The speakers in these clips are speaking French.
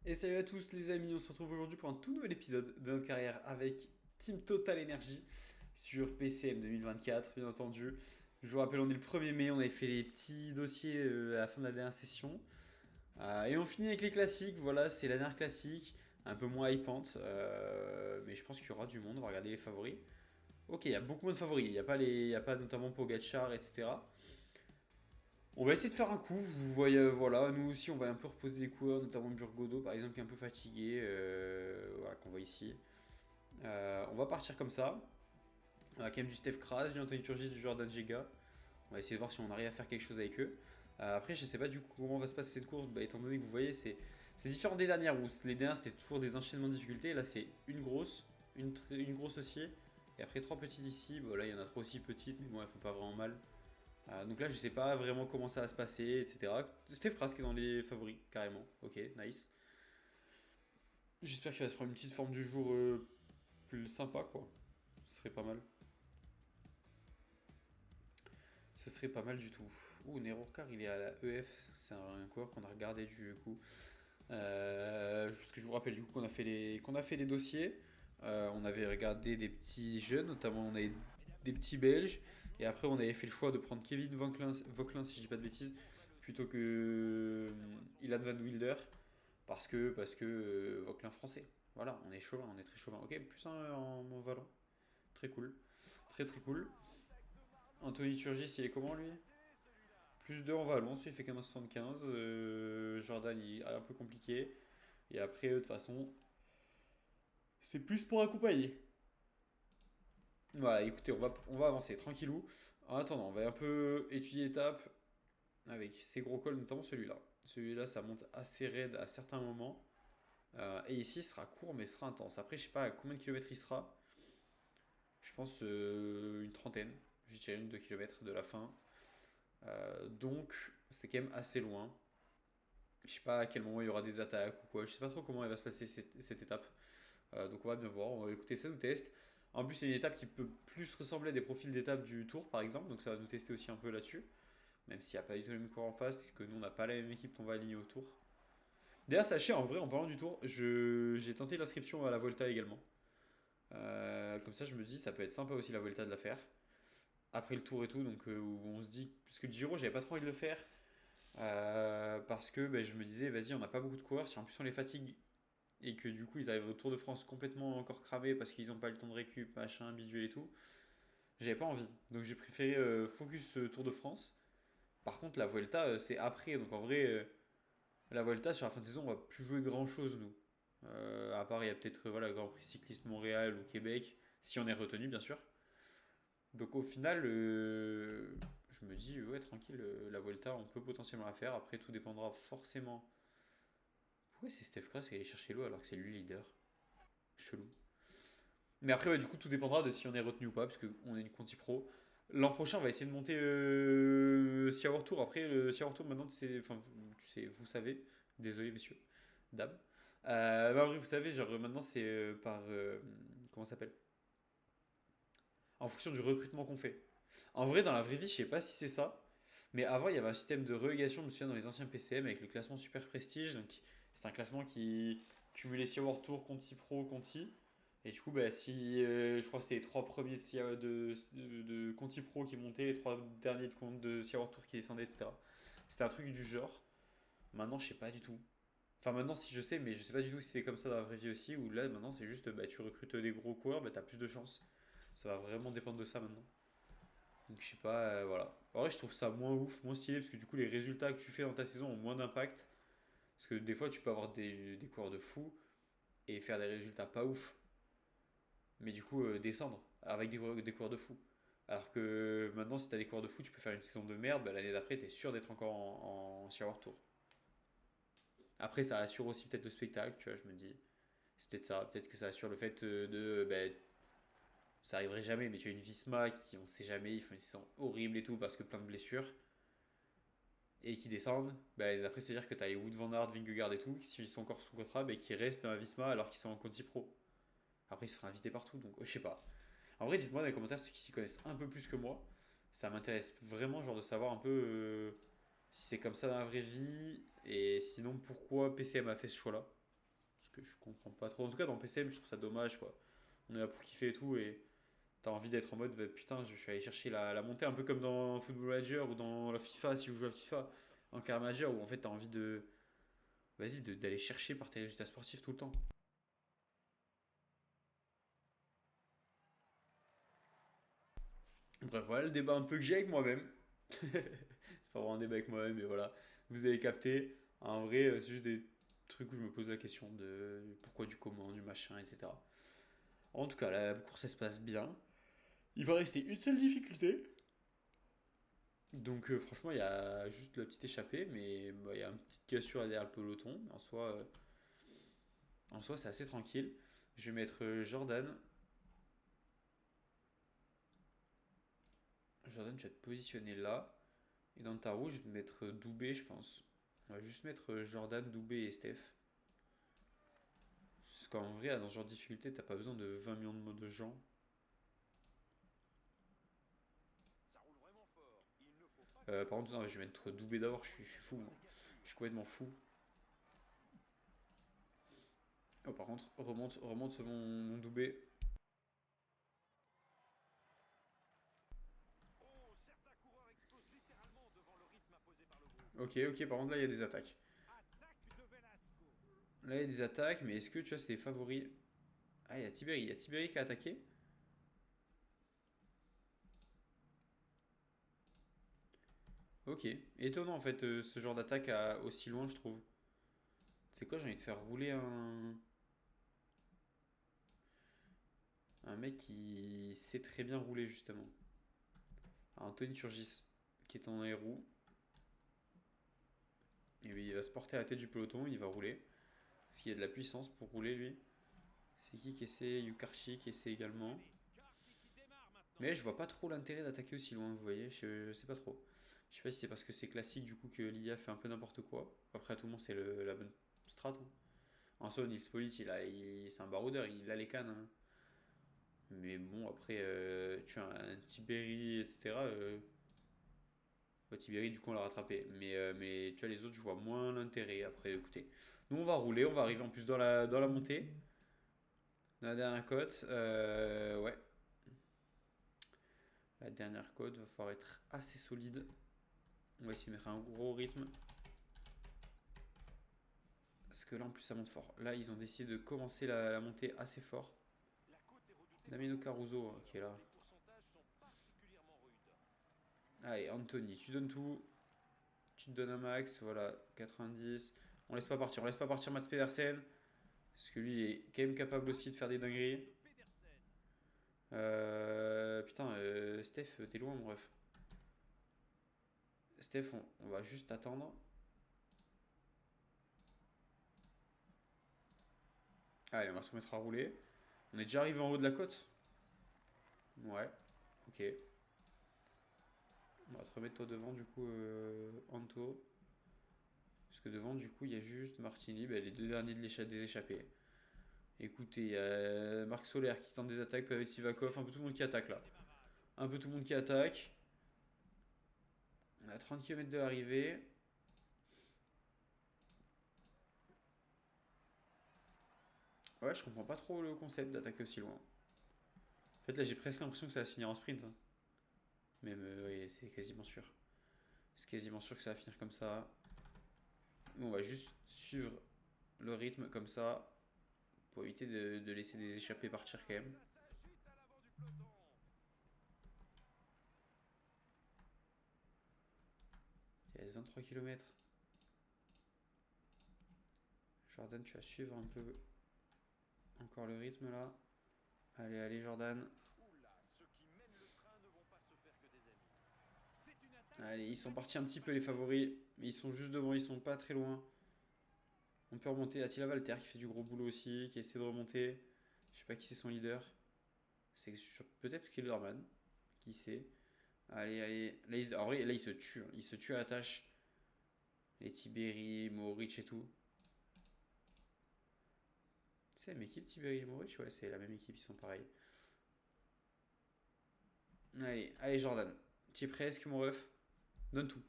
Et salut à tous les amis, on se retrouve aujourd'hui pour un tout nouvel épisode de notre carrière avec Team Total Energy sur PCM 2024, bien entendu. Je vous rappelle, on est le 1er mai, on avait fait les petits dossiers à la fin de la dernière session. Et on finit avec les classiques, voilà, c'est la dernière classique, un peu moins hypante, mais je pense qu'il y aura du monde, on va regarder les favoris. Ok, il y a beaucoup moins de favoris, il y a pas notamment Pogacar, etc. On va essayer de faire un coup. Vous voyez, voilà, nous aussi, on va un peu reposer des coureurs, notamment Burgodo, par exemple, qui est un peu fatigué, voilà, qu'on voit ici. On va partir comme ça. On a quand même du Steph Kras, du Anthony Turgis, du Jordan Jega. On va essayer de voir si on arrive à faire quelque chose avec eux. Après, je sais pas du coup comment va se passer cette course, étant donné que vous voyez, c'est différent des dernières où les dernières c'était toujours des enchaînements de difficultés. Là, c'est une grosse, une grosse aussi, et après trois petites ici. Bon, là, il y en a trois aussi petites, mais bon, elles font pas vraiment mal. Donc là, je sais pas vraiment comment ça va se passer, etc. Steph Kras qui est dans les favoris, carrément. Ok, nice. J'espère qu'il va se prendre une petite forme du jour plus sympa, quoi. Ce serait pas mal. Ce serait pas mal du tout. Ouh, Nero Ricard, il est à la EF. C'est un coureur qu'on a regardé du coup. Parce que je vous rappelle du coup qu'on a fait les dossiers. On avait regardé des petits jeunes, notamment on avait des petits Belges. Et après, on avait fait le choix de prendre Kevin Vauquelin, si je dis pas de bêtises, plutôt que Ilan Van Wilder. Parce que Vauquelin français. Voilà, on est chauvin, on est très chauvin. Ok, plus un en Valon. Très cool. Très très cool. Anthony Turgis, il est comment lui? Plus 2 en Valence, il fait 15,75. Jordan, il est un peu compliqué. Et après, de toute façon, c'est plus pour accompagner. Voilà, écoutez, on va avancer tranquillou. En attendant, on va un peu étudier l'étape avec ces gros cols, notamment celui-là. Celui-là, ça monte assez raide à certains moments. Et ici, il sera court, mais il sera intense. Après, je sais pas à combien de kilomètres il sera. Je pense une trentaine. Je dirais une 2 kilomètres de la fin. Donc, c'est quand même assez loin. Je sais pas à quel moment il y aura des attaques ou quoi. Je sais pas trop comment elle va se passer cette étape. Donc on va bien voir, on va écouter ça nous teste. En plus, c'est une étape qui peut plus ressembler à des profils d'étape du Tour par exemple, donc ça va nous tester aussi un peu là-dessus. Même s'il n'y a pas du tout le même coureur en face, parce que nous on n'a pas la même équipe qu'on va aligner au Tour. D'ailleurs, sachez en vrai, en parlant du Tour, j'ai tenté l'inscription à la Volta également. Comme ça, je me dis, ça peut être sympa aussi la Volta de la faire. Après le Tour et tout, donc où on se dit, parce que le Giro, j'avais pas trop envie de le faire. Parce que ben, je me disais, vas-y, on n'a pas beaucoup de coureurs, si en plus on les fatigue et que du coup ils arrivent au Tour de France complètement encore cramés parce qu'ils n'ont pas eu le temps de récup, machin, bidule et tout, j'avais pas envie. Donc j'ai préféré focus Tour de France. Par contre, la Vuelta, c'est après. Donc en vrai, la Vuelta, sur la fin de saison, on va plus jouer grand chose, nous. À part, il y a peut-être voilà, Grand Prix Cycliste Montréal ou Québec, si on est retenu, bien sûr. Donc au final, je me dis, ouais, tranquille, la Vuelta, on peut potentiellement la faire. Après, tout dépendra forcément. Pourquoi c'est Steph Kras qui est allé chercher l'eau alors que c'est lui le leader? Chelou. Mais après, ouais, du coup, tout dépendra de si on est retenu ou pas, parce qu'on est une Conti Pro. L'an prochain, on va essayer de monter Sea Tour. Après, le Sea Tour, maintenant, c'est, enfin, tu sais, vous savez, désolé, messieurs, dames. Bah, bref, vous savez, genre, maintenant, c'est par. Comment ça s'appelle? En fonction du recrutement qu'on fait. En vrai, dans la vraie vie, je sais pas si c'est ça. Mais avant, il y avait un système de relégation, je me souviens, dans les anciens PCM, avec le classement Super Prestige. Donc, c'est un classement qui cumulait Sea Tour, Conti Pro, Conti. Et du coup, bah, si je crois que c'était les trois premiers de Conti Pro qui montaient, les trois derniers de Sea Tour qui descendaient, etc. C'était un truc du genre. Maintenant, je sais pas du tout. Enfin, maintenant, si je sais, mais je sais pas du tout si c'est comme ça dans la vraie vie aussi, ou là, maintenant, c'est juste, bah, tu recrutes des gros coureurs, bah, t'as plus de chances. Ça va vraiment dépendre de ça maintenant. Donc, je sais pas, voilà. En vrai, je trouve ça moins ouf, moins stylé, parce que du coup, les résultats que tu fais dans ta saison ont moins d'impact. Parce que des fois, tu peux avoir des coureurs de fou et faire des résultats pas ouf, mais du coup, descendre avec des coureurs de fou. Alors que maintenant, si t'as des coureurs de fou, tu peux faire une saison de merde, bah, l'année d'après, t'es sûr d'être encore en Sea Tour. Après, ça assure aussi peut-être le spectacle, tu vois, je me dis. C'est peut-être ça, peut-être que ça assure le fait de. Bah, ça arriverait jamais, mais tu as une Visma qui, on sait jamais, ils font une saison horrible et tout parce que plein de blessures. Et qui descendent, bah, après c'est-à-dire que tu as les Wood Van Aert, Vingegaard et tout, qui s'ils sont encore sous contrat, bah, qui restent à Visma alors qu'ils sont en Conti Pro. Après ils se feraient inviter partout, donc je sais pas. En vrai, dites-moi dans les commentaires ceux qui s'y connaissent un peu plus que moi. Ça m'intéresse vraiment genre de savoir un peu si c'est comme ça dans la vraie vie et sinon pourquoi PCM a fait ce choix-là. je comprends pas trop. En tout cas, dans PCM, je trouve ça dommage, quoi. On est là pour kiffer et tout, et t'as envie d'être en mode, bah, putain, je suis allé chercher la montée, un peu comme dans Football Manager ou dans la FIFA, si vous jouez à FIFA, en Career Manager, où en fait, t'as envie de, vas-y, d'aller chercher par tes résultats sportifs tout le temps. Bref, voilà le débat un peu que j'ai avec moi-même. C'est pas vraiment un débat avec moi-même, mais voilà. Vous avez capté. En vrai, c'est juste des trucs où je me pose la question de pourquoi, du comment, du machin, etc. En tout cas, la course, elle se passe bien. Il va rester une seule difficulté. Donc, franchement, il y a juste la petite échappée, mais bah, il y a une petite cassure derrière le peloton. En soi c'est assez tranquille. Je vais mettre Jordan. Jordan, tu vas te positionner là. Et dans ta roue, je vais te mettre Doubé, je pense. On va juste mettre Jordan, Doubé et Steph. Parce qu'en vrai, dans ce genre de difficulté, t'as pas besoin de 20 millions de gens. Par contre, non, je vais mettre Doubé d'abord, je suis fou, moi. Je suis complètement fou. Oh, par contre, remonte mon Doubé. Ok, ok, par contre, là, il y a des attaques. Là, il y a des attaques, mais est-ce que tu vois, c'est les favoris? Ah, il y a Tiberi qui a attaqué. Ok, étonnant en fait, ce genre d'attaque aussi loin, je trouve. C'est quoi, j'ai envie de faire rouler un mec qui sait très bien rouler, justement. Anthony Turgis, qui est en héros. Et bien, il va se porter à la tête du peloton, il va rouler. Parce qu'il y a de la puissance pour rouler, lui. C'est qui essaie? Yukarchi qui essaie également. Mais je vois pas trop l'intérêt d'attaquer aussi loin, vous voyez, je sais pas trop. Je sais pas si c'est parce que c'est classique du coup que l'IA fait un peu n'importe quoi. Après, à tout le monde, c'est la bonne strat, hein. En soi, Nils Polit, c'est un baroudeur, il a les cannes, hein. Mais bon, après, tu as un Tiberi, etc. Tiberi, du coup, on l'a rattrapé. Mais tu as les autres, je vois moins l'intérêt. Après, écoutez, nous, on va rouler, on va arriver en plus dans la montée, dans la dernière côte. Ouais, la dernière côte va falloir être assez solide. On va essayer de mettre un gros rythme. Parce que là, en plus, ça monte fort. Là, ils ont décidé de commencer la montée assez fort. Damien Caruso qui est là. Allez, Anthony, tu donnes tout. Tu te donnes un max. Voilà, 90. On laisse pas partir Mats Pedersen. Parce que lui, il est quand même capable aussi de faire des dingueries. Putain, Steph, t'es loin, mon ref. Steph, on va juste attendre. Allez, on va se remettre à rouler. On est déjà arrivé en haut de la côte. Ouais, ok. On va te remettre toi devant, du coup, Anto. Parce que devant, du coup, il y a juste Martini, bah, les deux derniers des échappés. Écoutez, il y a Marc Soler qui tente des attaques, Pavel Sivakov, un peu tout le monde qui attaque là. Un peu tout le monde qui attaque. On a 30 km de l'arrivée. Ouais, je comprends pas trop le concept d'attaquer aussi loin. En fait, là, j'ai presque l'impression que ça va se finir en sprint, hein. Même, ouais, c'est quasiment sûr. C'est quasiment sûr que ça va finir comme ça. Nous, on va juste suivre le rythme comme ça pour éviter de laisser des échappées partir quand même. Il reste 23 km. Jordan, tu vas suivre un peu encore le rythme là. Allez, allez, Jordan. Allez, ils sont partis un petit peu les favoris. Mais ils sont juste devant, ils sont pas très loin. On peut remonter. Attila Valter qui fait du gros boulot aussi, qui essaie de remonter. Je sais pas qui c'est son leader. C'est peut-être Kelderman. Qui sait. Allez, allez. Là, en vrai, là, il se tue, hein. Il se tue à la tâche. Les Tiberi, Mohoric et tout. C'est la même équipe, Tiberi et Mohoric? Ouais, c'est la même équipe, ils sont pareils. Allez, allez, Jordan. Tu es presque, mon ref. Donne tout.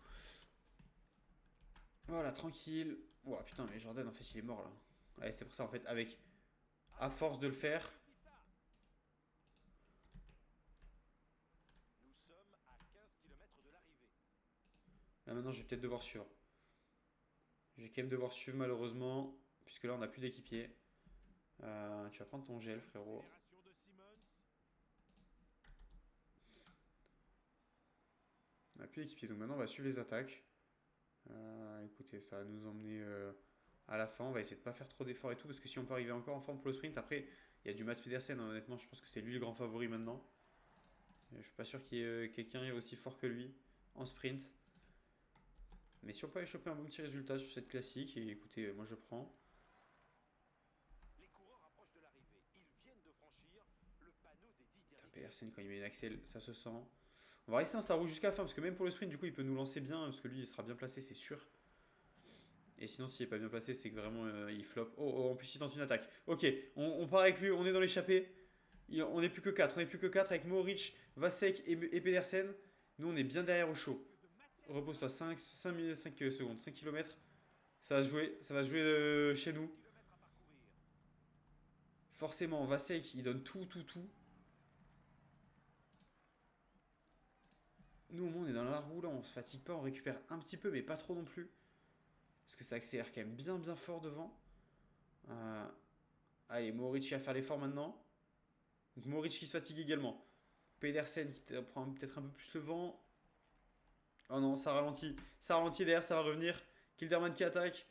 Voilà, tranquille. Ouah, putain, mais Jordan, en fait, il est mort là. Ouais, c'est pour ça en fait, avec... À force de le faire... Là maintenant, je vais peut-être devoir suivre. Je vais quand même devoir suivre malheureusement. Puisque là, on n'a plus d'équipier. Tu vas prendre ton gel, frérot. On n'a plus d'équipier, donc maintenant, on va suivre les attaques. Écoutez, ça va nous emmener à la fin. On va essayer de pas faire trop d'efforts et tout. Parce que si on peut arriver encore en forme pour le sprint, après, il y a du Mats Pedersen. Hein, honnêtement, je pense que c'est lui le grand favori maintenant. Je suis pas sûr qu'il y ait quelqu'un aussi fort que lui en sprint. Mais si on peut aller choper un bon petit résultat sur cette classique, et écoutez, moi je prends. Pedersen, quand il met une accel, ça se sent. On va rester dans sa roue jusqu'à la fin, parce que même pour le sprint, du coup, il peut nous lancer bien, parce que lui, il sera bien placé, c'est sûr. Et sinon, s'il n'est pas bien placé, c'est que vraiment, il flop. Oh, en plus, il tente une attaque. Ok, on part avec lui, on est dans l'échappée. On n'est plus que 4, on n'est plus que 4 avec Mohoric, Vasek et Pedersen. Nous, on est bien derrière au chaud. Repose-toi, 5 secondes, 5 km. Ça va se jouer chez nous. Forcément, Vasek, il donne tout, tout, tout. Nous, au moins, on est dans la roue, là, on se fatigue pas, on récupère un petit peu, mais pas trop non plus. Parce que ça accélère quand même bien, bien fort devant. Allez, Mohoric va faire l'effort maintenant. Donc Mohoric qui se fatigue également. Pedersen qui prend peut-être un peu plus le vent. Oh non, ça ralentit. Ça ralentit derrière, ça va revenir. Kilderman qui attaque.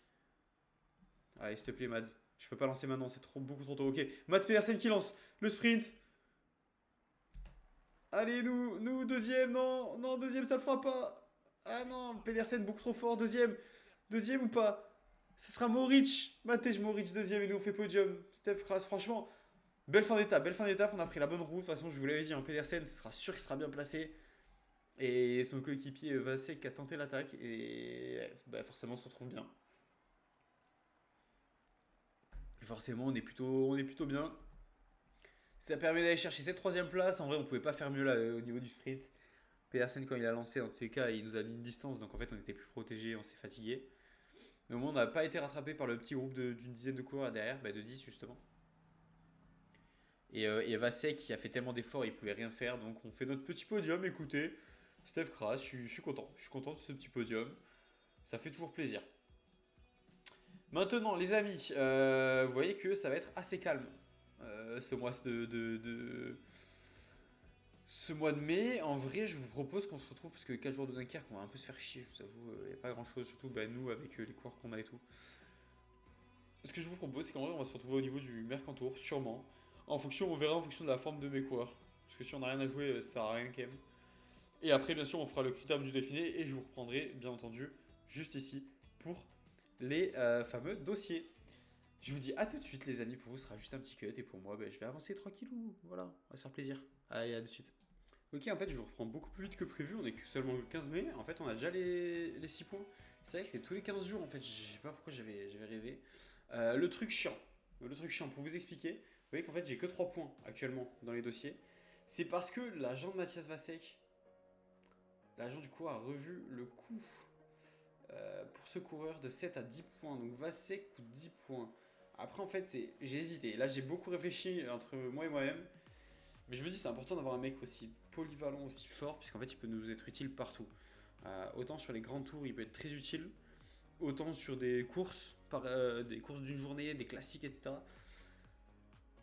Allez, s'il te plaît, Mads. Je peux pas lancer maintenant, c'est beaucoup trop tôt. Ok, Mads Pedersen qui lance le sprint. Allez, nous, deuxième, non, non, deuxième, ça le fera pas. Ah non, Pedersen beaucoup trop fort, deuxième ou pas. Ce sera Mohoric, Matej Mohoric deuxième et nous on fait podium. Steph Kras, franchement, belle fin d'étape, on a pris la bonne route. De toute façon, je vous l'avais dit, hein, Pedersen, ce sera sûr qu'il sera bien placé. Et son coéquipier Vasek a tenté l'attaque et bah, forcément on se retrouve bien. Forcément, on est plutôt bien. Ça permet d'aller chercher cette troisième place. En vrai, on pouvait pas faire mieux là au niveau du sprint. Pedersen, quand il a lancé, dans tous les cas, il nous a mis une distance. Donc en fait, on était plus protégé, on s'est fatigué. Mais au moins, on n'a pas été rattrapé par le petit groupe d'une dizaine de coureurs derrière, bah, de 10 justement. Et Vasek qui a fait tellement d'efforts, il pouvait rien faire. Donc on fait notre petit podium. Écoutez, Steph Kras, je suis content. Je suis content de ce petit podium. Ça fait toujours plaisir. Maintenant, les amis, vous voyez que ça va être assez calme ce mois ce mois de mai. En vrai, je vous propose qu'on se retrouve parce que 4 jours de Dunkerque, on va un peu se faire chier, je vous avoue. Il n'y a pas grand chose, surtout bah, nous avec les coureurs qu'on a et tout. Ce que je vous propose, c'est qu'en vrai, on va se retrouver au niveau du Mercantour, sûrement. On verra en fonction de la forme de mes coureurs. Parce que si on n'a rien à jouer, ça sert à rien quand même. Et après, bien sûr, on fera le critérium du défilé et je vous reprendrai, bien entendu, juste ici pour les fameux dossiers. Je vous dis à tout de suite, les amis. Pour vous, ce sera juste un petit cut. Et pour moi, je vais avancer tranquillou. Voilà, on va se faire plaisir. Allez, à de suite. Ok, en fait, je vous reprends beaucoup plus vite que prévu. On est que seulement le 15 mai. En fait, on a déjà les 6 points. C'est vrai que c'est tous les 15 jours, en fait. Je sais pas pourquoi j'avais rêvé. Le truc chiant. Pour vous expliquer, vous voyez qu'en fait, j'ai que 3 points actuellement dans les dossiers. C'est parce que l'agent de Mathias Vasek, l'agent du coup, a revu le coût pour ce coureur de 7 à 10 points. Donc Vasek coûte 10 points. Après, en fait, j'ai hésité. Là, j'ai beaucoup réfléchi entre moi et moi-même. Mais je me dis, c'est important d'avoir un mec aussi polyvalent, aussi fort, puisqu'en fait, il peut nous être utile partout. Autant sur les grands tours, il peut être très utile. Autant sur des courses, des courses d'une journée, des classiques, etc.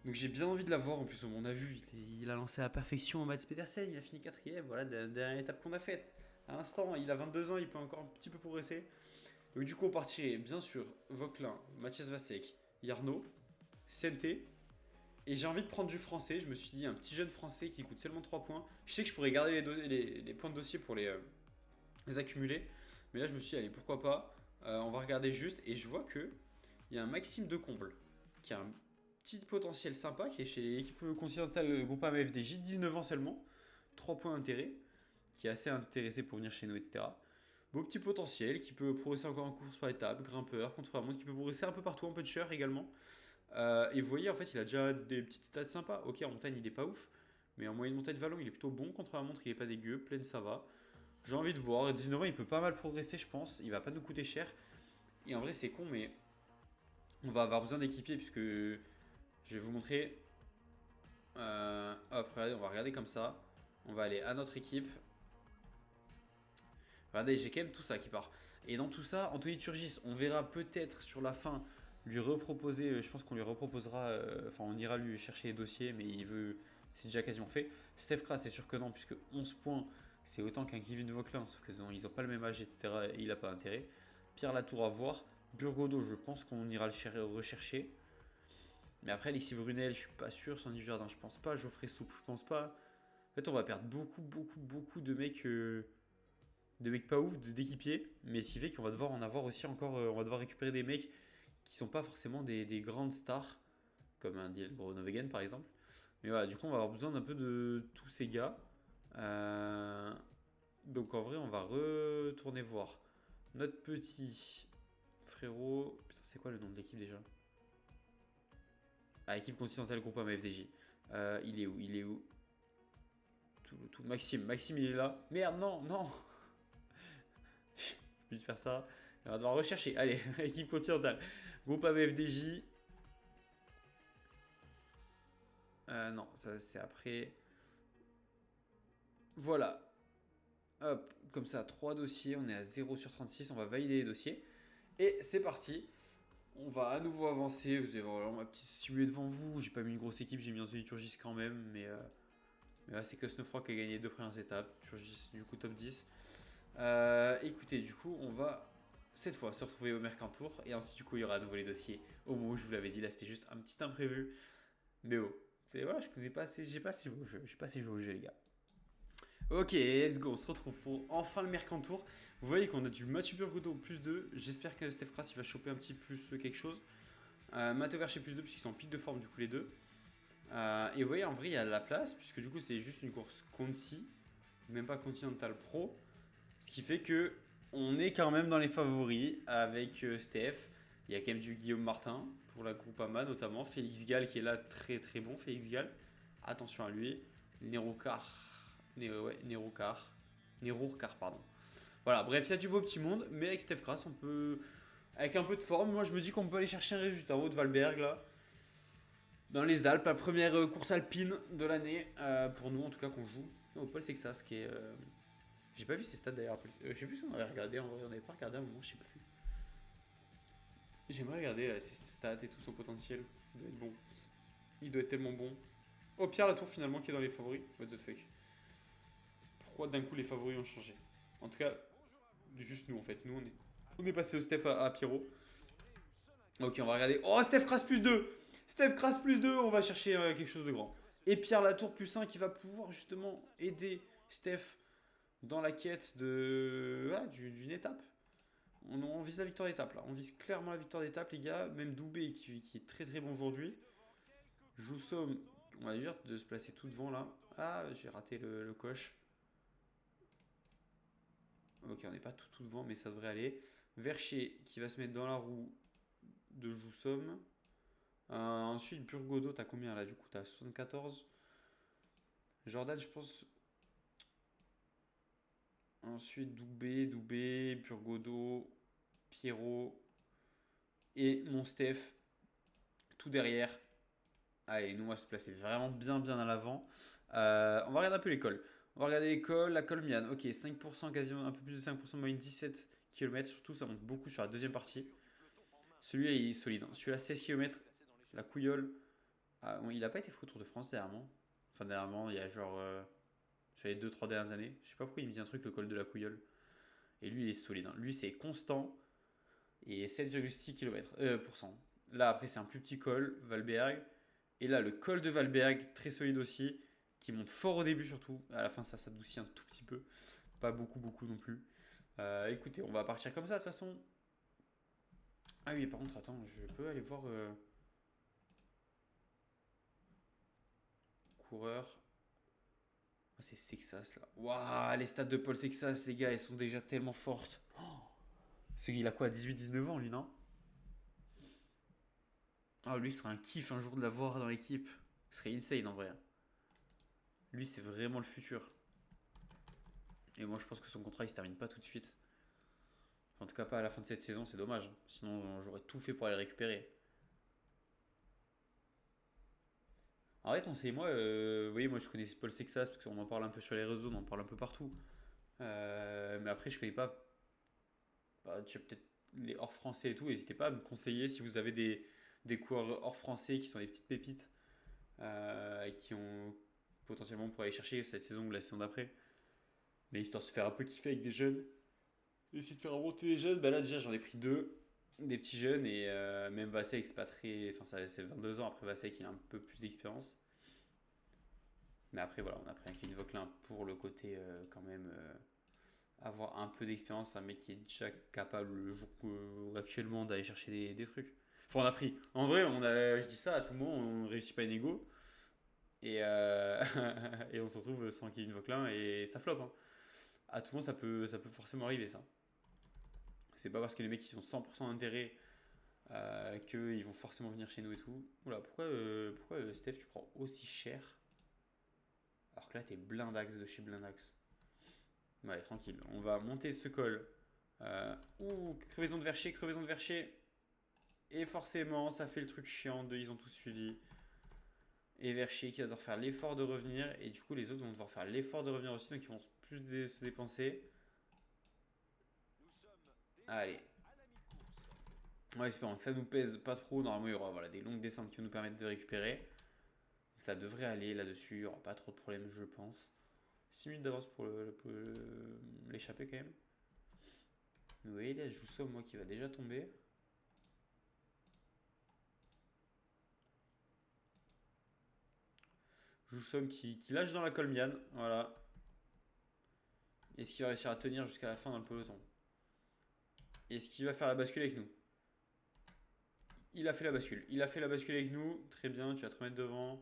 Donc j'ai bien envie de l'avoir. En plus, on a vu, il a lancé à la perfection en Mats Pedersen. Il a fini 4ème. Voilà, dernière étape qu'on a faite. À l'instant, il a 22 ans, il peut encore un petit peu progresser. Donc du coup, on partirait bien sûr Vauquelin, Mathias Vasek, Yarno, Sente. Et j'ai envie de prendre du français. Je me suis dit, un petit jeune français qui coûte seulement 3 points. Je sais que je pourrais garder les points de dossier pour les accumuler. Mais là, je me suis dit, allez, pourquoi pas. On va regarder juste. Et je vois qu'il y a un Maxime Decomble qui a un petit potentiel sympa, qui est chez l'équipe continentale Groupama FDJ, 19 ans seulement. 3 points d'intérêt. Qui est assez intéressé pour venir chez nous, etc. Beau petit potentiel, qui peut progresser encore en course par étape, grimpeur, contre-la-montre, qui peut progresser un peu partout, en puncher également. Et vous voyez, en fait, il a déjà des petites stats sympas. Ok, en montagne, il est pas ouf, mais en moyenne montagne vallon, il est plutôt bon. Contre-la-montre, il est pas dégueu, pleine, ça va. J'ai envie de voir. À 19 ans, il peut pas mal progresser, je pense. Il va pas nous coûter cher. Et en vrai, c'est con, mais On va avoir besoin d'équipiers puisque je vais vous montrer. Hop, regardez, on va regarder comme ça. On va aller à notre équipe. Regardez, j'ai quand même tout ça qui part. Et dans tout ça, Anthony Turgis, on verra peut-être sur la fin lui reproposer. Je pense qu'on lui reproposera. Enfin, on ira lui chercher les dossiers, mais il veut. C'est déjà quasiment fait. Steph Kras, c'est sûr que non, puisque 11 points, c'est autant qu'un Kevin Vauclin, sauf qu'ils n'ont pas le même âge, etc. Et il n'a pas intérêt. Pierre Latour à voir. Burgodo, je pense qu'on ira le rechercher. Mais après, Alexis Brunel, je suis pas sûr. Sandy Jardin, je pense pas. Geoffrey Soupe, je pense pas. En fait, on va perdre beaucoup de mecs. De mecs pas ouf, d'équipiers, mais ce qui fait qu'on va devoir en avoir aussi encore, on va devoir récupérer des mecs qui sont pas forcément des grandes stars, comme un Dylan Groenewegen par exemple. Mais voilà, du coup on va avoir besoin d'un peu de tous ces gars. Donc en vrai on va retourner voir notre petit frérot. Putain, c'est quoi le nom de l'équipe déjà? Ah, équipe continentale groupe AMFDJ. Il est où? Il est où? Maxime il est là. Merde, non, non. Je vais faire ça. On va devoir rechercher. Allez, équipe continentale. Groupe AMFDJ. Non, ça c'est après. Voilà. Hop, comme ça, 3 dossiers. On est à 0 sur 36. On va valider les dossiers. Et c'est parti. On va à nouveau avancer. Vous allez voir ma petite silhouette devant vous. J'ai pas mis une grosse équipe. J'ai mis Anthony Turgis quand même. Mais là, c'est que Snowfrock qui a gagné les 2 premières étapes. Turgis, du coup, top 10. Écoutez, du coup, on va cette fois se retrouver au Mercantour. Et ensuite, du coup, il y aura à nouveau les dossiers. Au moment où je vous l'avais dit, là, c'était juste un petit imprévu. Mais bon, voilà, je connais pas assez, j'ai pas assez joué au jeu. Je sais pas assez joué au jeu, les gars. Ok, let's go. On se retrouve pour enfin le Mercantour. Vous voyez qu'on a du Mathieu Burgodo plus 2. J'espère que Steph Kras il va choper un petit plus quelque chose. Matteo Vercher plus 2, puisqu'ils sont en pic de forme, du coup, les deux. Et vous voyez, en vrai, il y a de la place, puisque du coup, c'est juste une course Conti, même pas Continental Pro. Ce qui fait que on est quand même dans les favoris avec Steph. Il y a quand même du Guillaume Martin pour la Groupama notamment. Félix Gall qui est là très très bon. Félix Gall, attention à lui. Nerocar, pardon. Voilà, bref, il y a du beau petit monde. Mais avec Steph Kras, on peut. Avec un peu de forme, moi je me dis qu'on peut aller chercher un résultat en haut de Valberg là. Dans les Alpes, la première course alpine de l'année. Pour nous en tout cas qu'on joue. Au Paul Sexas qui est. J'ai pas vu ses stats d'ailleurs. Je sais plus si on avait regardé en vrai, on avait pas regardé à un moment, je sais plus. J'aimerais regarder ses stats et tout son potentiel. Il doit être bon. Il doit être tellement bon. Oh, Pierre Latour finalement qui est dans les favoris. What the fuck. Pourquoi d'un coup les favoris ont changé? En tout cas, juste nous en fait. Nous on est passé au Steph à Pierrot. Ok, on va regarder. Oh, Steph Kras plus 2. Steph Kras plus 2, on va chercher quelque chose de grand. Et Pierre Latour plus 1 qui va pouvoir justement aider Steph dans la quête d'une étape. On vise la victoire d'étape là. On vise clairement la victoire d'étape, les gars. Même Doubé qui est très très bon aujourd'hui. Joussom, on va dire de se placer tout devant là. Ah, j'ai raté le coche. Ok, on n'est pas tout devant, mais ça devrait aller. Vercher qui va se mettre dans la roue de Joussom. Ensuite, Burgodo, t'as combien là? Du coup, t'as 74. Jordan, je pense. Ensuite, Doubé, Burgodo, Pierrot et mon Steph tout derrière. Allez, nous on va se placer vraiment bien à l'avant. On va regarder un peu l'école. On va regarder l'école, la Colmiane. Ok, 5%, quasiment un peu plus de 5% de moyenne, 17 km. Surtout, ça monte beaucoup sur la deuxième partie. Celui-là, il est solide. Hein. Celui-là, 16 km. La Couillole. Ah, bon, il n'a pas été fou au Tour de France dernièrement. Enfin, dernièrement, il y a genre. Sur les 2-3 dernières années. Je sais pas pourquoi il me dit un truc, le col de la Couillole. Et lui, il est solide. Hein. Lui, c'est constant. Et 7,6 km. Là, après, c'est un plus petit col, Valberg. Et là, le col de Valberg, très solide aussi, qui monte fort au début surtout. À la fin, ça s'adoucit un tout petit peu. Pas beaucoup non plus. Écoutez, on va partir comme ça de toute façon. Ah oui, par contre, attends, je peux aller voir coureur. Ah, c'est Sexas là. Waouh, les stats de Paul Sexas, les gars, elles sont déjà tellement fortes. Oh, il a quoi, 18-19 ans lui, non? Ah, lui, ce serait un kiff un jour de l'avoir dans l'équipe. Ce serait insane en vrai. Lui, c'est vraiment le futur. Et moi, je pense que son contrat, il se termine pas tout de suite. En tout cas, pas à la fin de cette saison, c'est dommage. Sinon, j'aurais tout fait pour aller le récupérer. En vrai, conseillez-moi, vous voyez, moi je connais Paul Sexas parce qu'on en parle un peu sur les réseaux, on en parle un peu partout. Mais après, je connais pas, bah, tu as peut-être les hors français et tout. N'hésitez pas à me conseiller si vous avez des coureurs hors français qui sont des petites pépites et qui ont potentiellement pour aller chercher cette saison ou la saison d'après. Mais histoire de se faire un peu kiffer avec des jeunes. Essayer de faire remonter les jeunes, bah là déjà j'en ai pris deux, des petits jeunes et même Vasek c'est pas très. Enfin c'est 22 ans, après Vasek il a un peu plus d'expérience. Mais après voilà, on a pris un Kevin Vauquelin pour le côté quand même avoir un peu d'expérience, un mec qui est déjà capable le jour actuellement d'aller chercher des trucs. Enfin on a pris. En vrai je dis ça à tout le monde, on réussit pas une égo et, et on se retrouve sans Kevin Vauquelin et ça flop. Hein. À tout le monde ça peut forcément arriver ça. C'est pas parce que les mecs ils sont 100% intérêt qu'ils vont forcément venir chez nous et tout. Oula, pourquoi Steph, tu prends aussi cher alors que là, t'es blindax de chez blindax. Ouais, tranquille. On va monter ce col. Crevaison de Vercher, crevaison de Vercher. Et forcément, ça fait le truc chiant de ils ont tous suivi. Et Vercher qui va devoir faire l'effort de revenir. Et du coup, les autres vont devoir faire l'effort de revenir aussi. Donc, ils vont se dépenser. Allez. Ouais, espérons que ça nous pèse pas trop. Normalement, il y aura voilà, des longues descentes qui vont nous permettre de récupérer. Ça devrait aller là-dessus, il n'y aura pas trop de problèmes, je pense. 6 minutes d'avance pour l'échapper quand même. Vous voyez là, je vous somme moi qui va déjà tomber. Je vous somme qui lâche dans la colmiane. Voilà. Est-ce qu'il va réussir à tenir jusqu'à la fin dans le peloton? Est-ce qu'il va faire la bascule avec nous? Il a fait la bascule. Il a fait la bascule avec nous. Très bien, tu vas te remettre devant.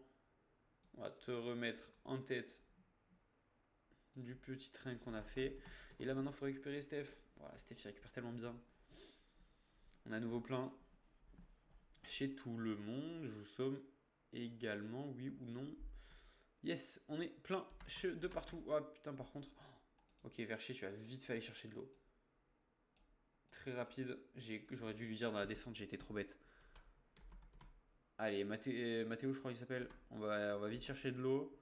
On va te remettre en tête du petit train qu'on a fait. Et là maintenant, il faut récupérer Steph. Voilà, Steph, il récupère tellement bien. On a à nouveau plein chez tout le monde. Je vous somme également, oui ou non. Yes, on est plein de partout. Ah putain, par contre. Ok, Vercher, tu as vite fait aller chercher de l'eau. Très rapide. J'aurais dû lui dire dans la descente, j'ai été trop bête. Allez, Mathéo, je crois qu'il s'appelle. On va vite chercher de l'eau.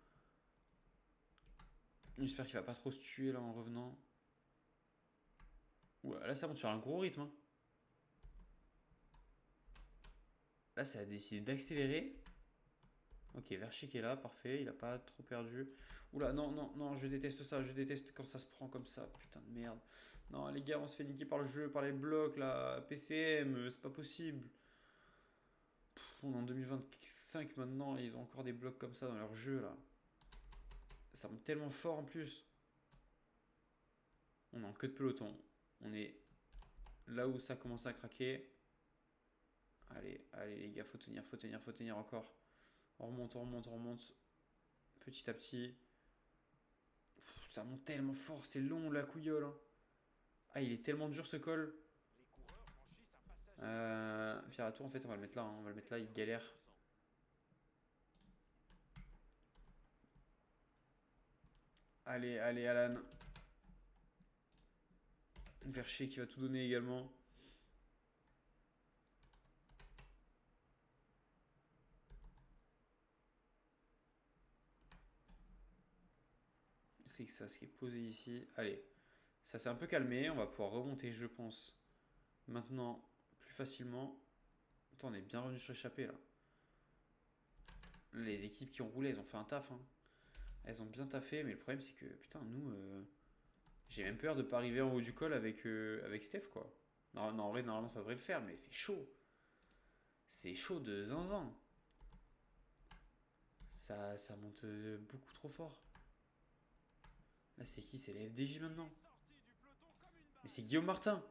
J'espère qu'il va pas trop se tuer là en revenant. Ouais, là, ça monte sur un gros rythme. Hein. Là, ça a décidé d'accélérer. Ok, Verchi qui est là, parfait, il a pas trop perdu. Oula, non, non, non, je déteste ça, je déteste quand ça se prend comme ça, putain de merde. Non, les gars, on se fait niquer par le jeu, par les blocs, là, PCM, c'est pas possible. On est en 2025 maintenant, et ils ont encore des blocs comme ça dans leur jeu, là. Ça monte tellement fort en plus. On est en queue de peloton. On est là où ça commence à craquer. Allez, allez les gars, faut tenir, faut tenir, faut tenir encore. On remonte, on remonte, on remonte. Petit à petit. Ça monte tellement fort, c'est long la couillole. Hein. Ah, il est tellement dur ce col. Pierre à tour, en fait, on va le mettre là. Hein. On va le mettre là, il galère. Allez, allez, Alan. Vercher qui va tout donner également. C'est que ça, ce qui est posé ici. Allez, ça s'est un peu calmé. On va pouvoir remonter, je pense, maintenant plus facilement. Attends, on est bien revenu sur l'échappée là. Les équipes qui ont roulé, elles ont fait un taf. Hein. Elles ont bien taffé, mais le problème c'est que, putain, nous, j'ai même peur de pas arriver en haut du col avec Steph quoi. Non, non, en vrai, normalement ça devrait le faire, mais c'est chaud. C'est chaud de zinzin. Ça monte beaucoup trop fort. Là, c'est qui? C'est la FDJ maintenant. Mais c'est Guillaume Martin.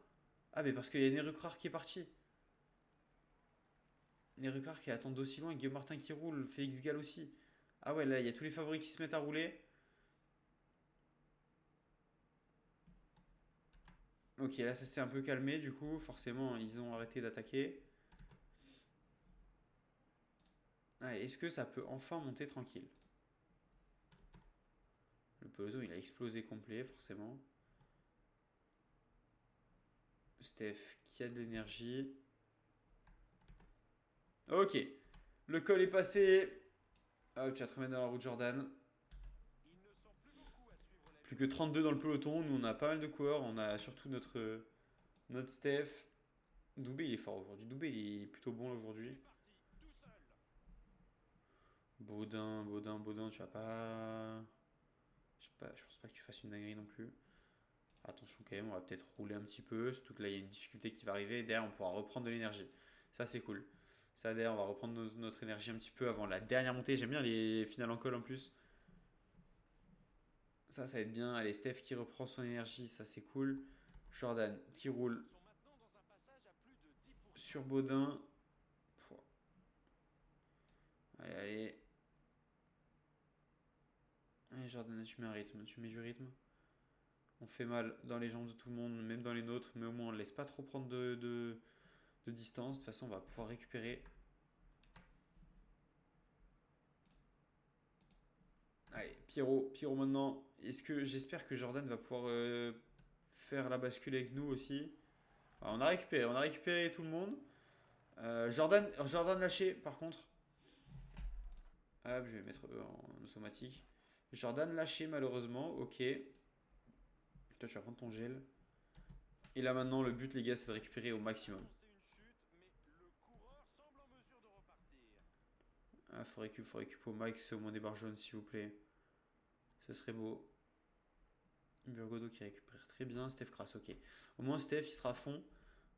Ah, mais parce qu'il y a Nerucrar qui est parti. Nerucrar qui attend d'aussi loin. Guillaume Martin qui roule. Félix Gall aussi. Ah ouais, là, il y a tous les favoris qui se mettent à rouler. Ok, là, ça s'est un peu calmé. Du coup, forcément, ils ont arrêté d'attaquer. Allez, est-ce que ça peut enfin monter tranquille? Le peloton, il a explosé complet, forcément. Steph qui a de l'énergie. Ok. Le col est passé. Hop, tu vas te remettre dans la route Jordan. Plus que 32 dans le peloton. Nous, on a pas mal de coureurs. On a surtout notre Steph. Doubé, il est fort aujourd'hui. Doubé, il est plutôt bon aujourd'hui. Baudin, tu vas pas... Je sais pas, je pense pas que tu fasses une dinguerie non plus. Attention quand même, on va peut-être rouler un petit peu. Surtout que là, il y a une difficulté qui va arriver. Derrière, on pourra reprendre de l'énergie. Ça, c'est cool. Ça, derrière, on va reprendre notre énergie un petit peu avant la dernière montée. J'aime bien les finales en col en plus. Ça va être bien. Allez, Steph qui reprend son énergie. Ça, c'est cool. Jordan qui roule sur Baudin. Allez, allez. Allez, Jordan, tu mets un rythme. Tu mets du rythme. On fait mal dans les jambes de tout le monde, même dans les nôtres. Mais au moins, on ne laisse pas trop prendre de distance. De toute façon, on va pouvoir récupérer. Allez, Pierrot maintenant. J'espère que Jordan va pouvoir faire la bascule avec nous aussi. Alors, on a récupéré tout le monde. Jordan lâché par contre. Hop, je vais mettre E en automatique. Jordan lâché malheureusement, ok. Toi tu vas prendre ton gel. Et là maintenant le but les gars c'est de récupérer au maximum. Ah, faut récupérer au max au moins des barres jaunes s'il vous plaît. Ce serait beau. Burgodo qui récupère très bien. Steph crasse, ok. Au moins Steph il sera à fond.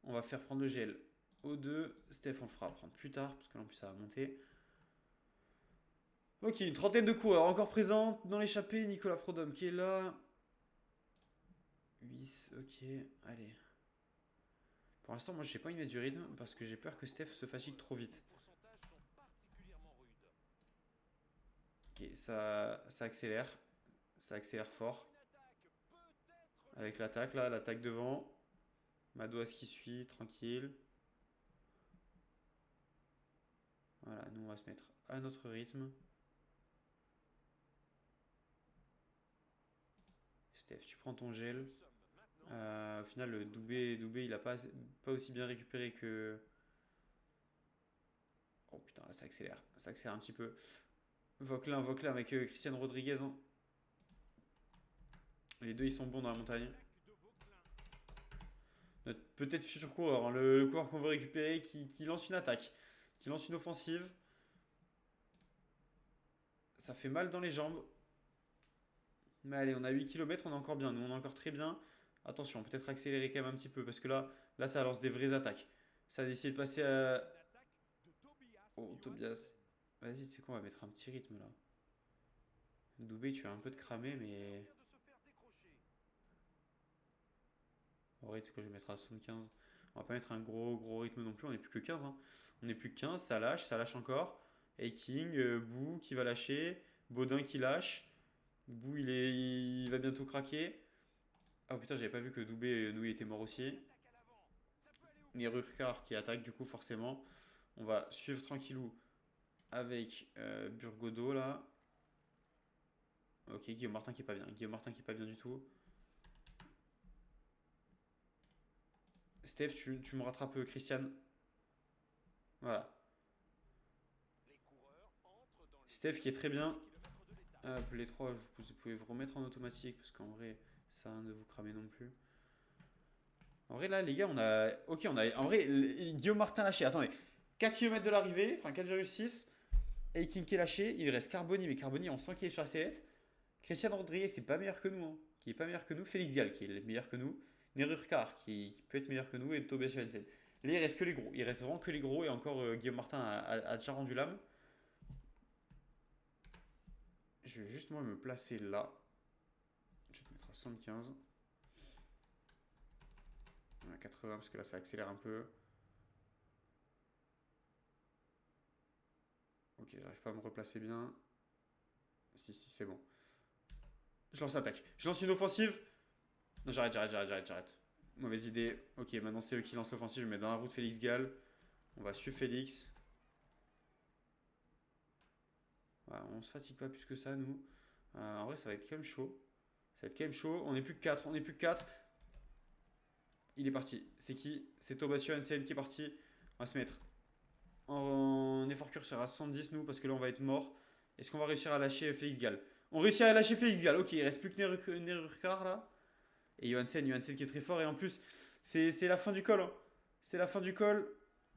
On va faire prendre le gel au 2. Steph on le fera prendre plus tard parce que là en plus ça va monter. Ok, une trentaine de coureurs encore présents dans l'échappée. Nicolas Prodhomme qui est là. 8, ok, allez. Pour l'instant, moi, j'ai pas envie de mettre du rythme parce que j'ai peur que Steph se fatigue trop vite. Ok, ça accélère. Ça accélère fort. Avec l'attaque, là, l'attaque devant. Madouas qui suit, tranquille. Voilà, nous, on va se mettre à notre rythme. Steph, tu prends ton gel. Au final, le Doubé, il a pas aussi bien récupéré que... Oh putain, là, ça accélère. Ça accélère un petit peu. Vauclin avec Christian Rodriguez. Hein. Les deux, ils sont bons dans la montagne. Notre peut-être futur coureur, hein, le coureur qu'on veut récupérer qui lance une attaque, qui lance une offensive. Ça fait mal dans les jambes. Mais allez, on a 8 km, on est encore bien. Nous, on est encore très bien. Attention, peut-être accélérer quand même un petit peu parce que là ça lance des vraies attaques. Ça a décidé de passer à... Oh, Tobias. Vas-y, tu sais quoi, on va mettre un petit rythme là. Doubé, tu as un peu de cramé, mais... En vrai, tu sais quoi, je vais mettre à 75. On va pas mettre un gros rythme non plus, on est plus que 15. Hein. On est plus que 15, ça lâche encore. Haking, Bou qui va lâcher. Baudin qui lâche. Bou, il va bientôt craquer. Ah oh, putain, j'avais pas vu que Doubé, nous, il était mort aussi. Nerurkar qui attaque, du coup, forcément. On va suivre tranquillou avec Burgodo là. Ok, Guillaume Martin qui est pas bien. Guillaume Martin qui est pas bien du tout. Steph, tu me rattrapes, Christian. Voilà. Steph qui est très bien. Hop, les trois, vous pouvez vous remettre en automatique parce qu'en vrai, ça ne vous cramer non plus. En vrai, là, les gars, on a. Ok, on a. En vrai, Guillaume Martin lâché. Attendez. 4 km de l'arrivée, enfin 4,6. Aiking qui est lâché. Il reste Carboni, mais Carboni, on sent qu'il est sur la sellette. Christian Rodriguez, c'est pas meilleur que nous. Hein. Qui est pas meilleur que nous. Félix Gall, qui est meilleur que nous. Nerurkar, qui peut être meilleur que nous. Et Tobias Johansen. Là, il reste que les gros. Il reste vraiment que les gros. Et encore, Guillaume Martin a déjà rendu l'âme. Je vais juste moi me placer là. Je vais te mettre à 75. À 80 parce que là ça accélère un peu. Ok, j'arrive pas à me replacer bien. Si, c'est bon. Je lance l'attaque. Je lance une offensive. Non, j'arrête. Mauvaise idée. Ok, maintenant c'est eux qui lancent l'offensive. Je vais mettre dans la route Félix Gall. On va suivre Félix. Voilà, on se fatigue pas plus que ça, nous. En vrai, ça va être quand même chaud. Ça va être quand même chaud. On est plus que 4. Il est parti. C'est qui? C'est Tobias Johansen qui est parti. On va se mettre en effort curseur à 70 nous parce que là on va être mort. Est-ce qu'on va réussir à lâcher Félix Gall? On réussit à lâcher Félix Gall. Ok, il reste plus que Nerurkar là. Et Johansen qui est très fort. Et en plus, c'est la fin du col. Hein. C'est la fin du col.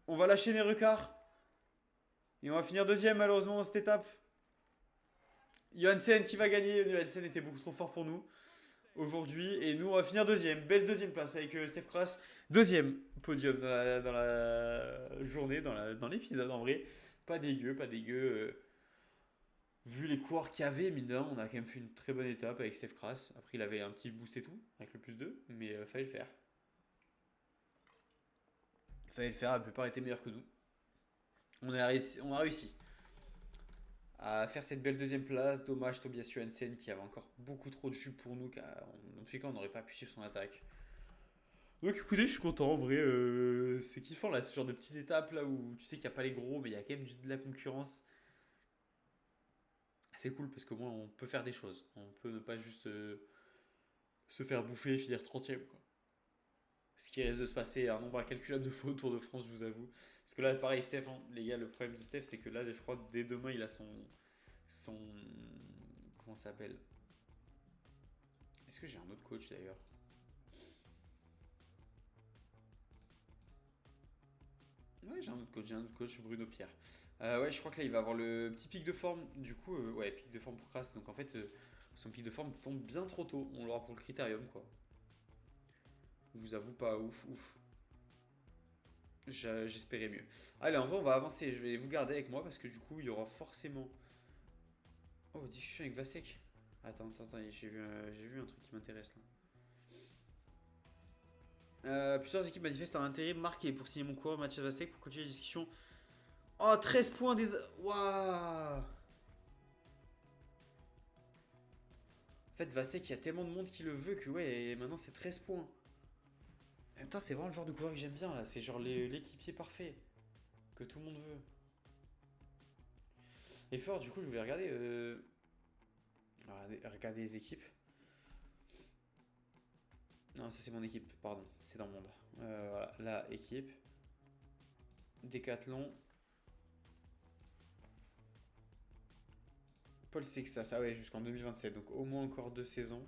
On va lâcher Nerurkar. Et on va finir deuxième malheureusement dans cette étape. Johansen qui va gagner. Johansen était beaucoup trop fort pour nous aujourd'hui. Et nous, on va finir deuxième. Belle deuxième place avec Steph Kras. Deuxième podium dans la journée, dans l'épisode en vrai. Pas dégueu, pas dégueu. Vu les coureurs qu'il y avait, mine de rien, on a quand même fait une très bonne étape avec Steph Kras. Après, il avait un petit boost et tout, avec le plus 2, mais fallait le faire. Fallait le faire, la plupart étaient meilleurs que nous. On a réussi à faire cette belle deuxième place. Dommage Tobias Johansen qui avait encore beaucoup trop de jus pour nous. En tout cas, on n'aurait pas pu suivre son attaque. Donc écoutez, je suis content en vrai. C'est kiffant là, ce genre de petites étapes là où tu sais qu'il n'y a pas les gros, mais il y a quand même de la concurrence. C'est cool parce qu'au moins on peut faire des choses. On peut ne pas juste se faire bouffer et finir 30ème quoi. Ce qui risque de se passer un nombre incalculable de fois au Tour de France, je vous avoue. Parce que là, pareil, Steph, hein, les gars, le problème de Steph, c'est que là, je crois que dès demain, il a son comment ça s'appelle? Est-ce que j'ai un autre coach d'ailleurs? Ouais, j'ai un autre coach, Bruno Pierre. Ouais, je crois que là, il va avoir le petit pic de forme. Du coup, ouais, pic de forme pour Kras. Donc en fait, son pic de forme tombe bien trop tôt. On l'aura pour le critérium, quoi. Je vous avoue, pas ouf, ouf. J'espérais mieux. Allez, en vrai, on va avancer. Je vais vous garder avec moi parce que du coup, il y aura forcément. Oh, discussion avec Vasek. Attends, j'ai vu un truc qui m'intéresse là. Plusieurs équipes manifestent un intérêt marqué pour signer mon coureur Mathias Vasek pour continuer les discussions. Oh, 13 points des. Waouh! En fait, Vasek, il y a tellement de monde qui le veut que ouais, maintenant c'est 13 points. En même temps, c'est vraiment le genre de coureur que j'aime bien là. C'est genre l'équipier parfait que tout le monde veut. Et fort, du coup, je voulais regarder. Regarder les équipes. Non, ça c'est mon équipe, pardon. C'est dans le monde. Voilà, la équipe. Décathlon. Paul Sexas, ça ouais, jusqu'en 2027. Donc au moins encore 2 saisons.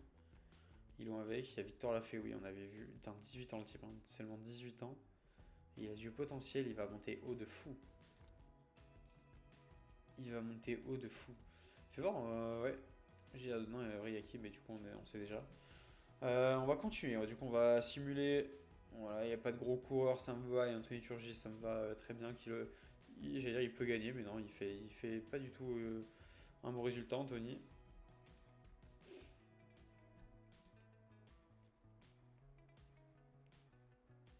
Ils l'ont avec. Il y a Victor Lafay, oui, on avait vu. Putain, 18 ans le type, hein, seulement 18 ans. Il a du potentiel, il va monter haut de fou. Il va monter haut de fou. Fais voir, ouais. J'ai non, Riaki, mais du coup on sait déjà. On va continuer, du coup on va simuler. Voilà, il n'y a pas de gros coureurs, ça me va. Et Anthony Turgis, ça me va très bien. J'allais dire il peut gagner, mais non, il fait pas du tout un bon résultat, Anthony.